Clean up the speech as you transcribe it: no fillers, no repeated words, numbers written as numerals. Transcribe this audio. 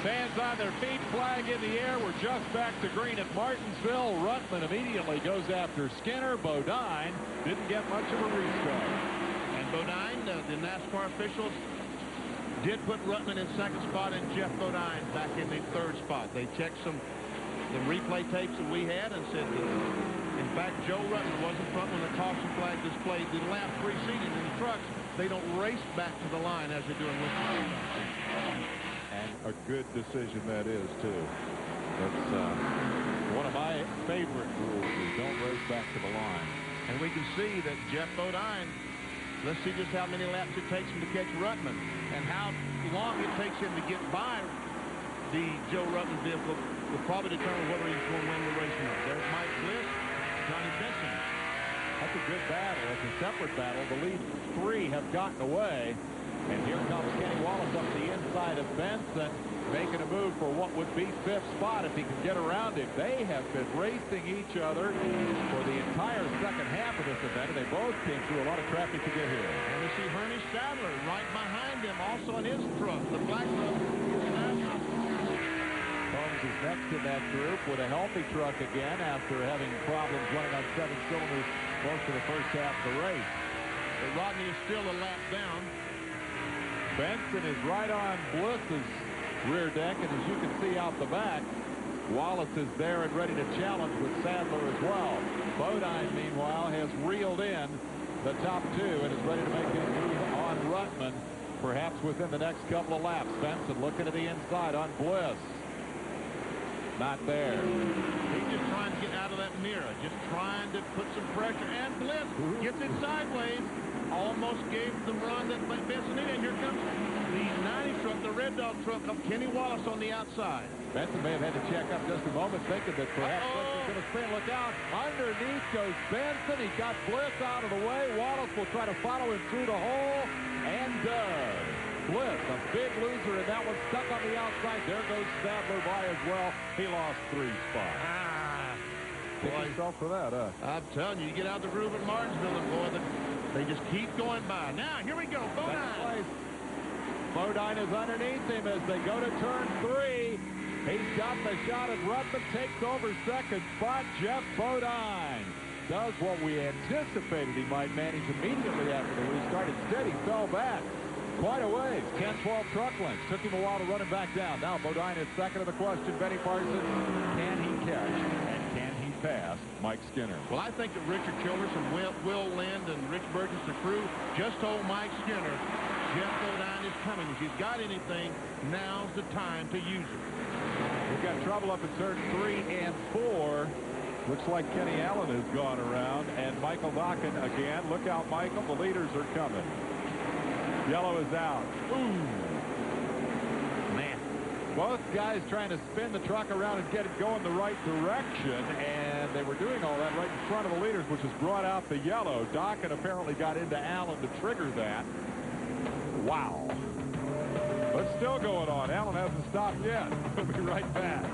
Fans on their feet, flag in the air. We're just back to green at Martinsville. Ruttman immediately goes after Skinner. Bodine didn't get much of a restart. And Bodine, the NASCAR officials did put Ruttman in second spot and Jeff Bodine back in the third spot. They checked the replay tapes that we had and said that, in fact, Joe Ruttman was in front when the caution flag displayed the lap preceding. In the trucks, they don't race back to the line as they do in Wisconsin. And a good decision that is, too. That's one of my favorite rules is don't race back to the line. And we can see that Jeff Bodine, let's see just how many laps it takes him to catch Ruttman and how long it takes him to get by the Joe Ruttman vehicle will probably determine whether he's going to win the race or not. There's Mike Bliss, Johnny Benson. That's a good battle. It's a separate battle. The lead three have gotten away. And here comes Kenny Wallace up the inside of Benson, making a move for what would be fifth spot if he can get around it. They have been racing each other for the entire second half of this event, and they both came through a lot of traffic to get here. And we see Bernie Stadler right behind him, also in his truck, the black truck. Holmes is next in that group with a healthy truck again after having problems running on 7 cylinders most of the first half of the race. But Rodney is still a lap down. Benson is right on Bliss's rear deck, and as you can see out the back, Wallace is there and ready to challenge with Sadler as well. Bodine, meanwhile, has reeled in the top two and is ready to make a move on Ruttman, perhaps within the next couple of laps. Benson looking to the inside on Bliss. Not there. He's just trying to get out of that mirror, just trying to put some pressure, and Bliss gets it sideways. Almost gave the run that Benson in, and here comes the 90 truck, the Red Dog truck of Kenny Wallace on the outside. Benson may have had to check up just a moment, thinking that perhaps Bliss is going to spin. Look out. Underneath goes Benson. He got Bliss out of the way. Wallace will try to follow him through the hole, and does. Bliss, a big loser in that one, stuck on the outside. There goes Stadler by as well. He lost 3 spots. Kick himself for that, huh? I'm telling you, you get out the groove at Martinsville, and boy, they just keep going by. Now, here we go. Bodine. Bodine is underneath him as they go to turn 3. He's got the shot as Ruttman takes over second spot. Jeff Bodine does what we anticipated he might manage immediately after the restart. Instead, he fell back quite a ways. 10-12 truck lengths. Took him a while to run him back down. Now Bodine is second of the question. Benny Parsons, can he catch and can he pass Mike Skinner? Well, I think that Richard Childress and Will Lind and Rich Burgess, the crew, just told Mike Skinner, Jeff Bodine is coming. If he's got anything, now's the time to use it. We've got trouble up in turn 3 and 4. Looks like Kenny Allen has gone around, and Michael Dokken again. Look out, Michael. The leaders are coming. Yellow is out. Ooh. Man. Both guys trying to spin the truck around and get it going the right direction, and they were doing all that right in front of the leaders, which has brought out the yellow. Dokken apparently got into Allen to trigger that. Wow. But still going on. Allen hasn't stopped yet. We'll be right back.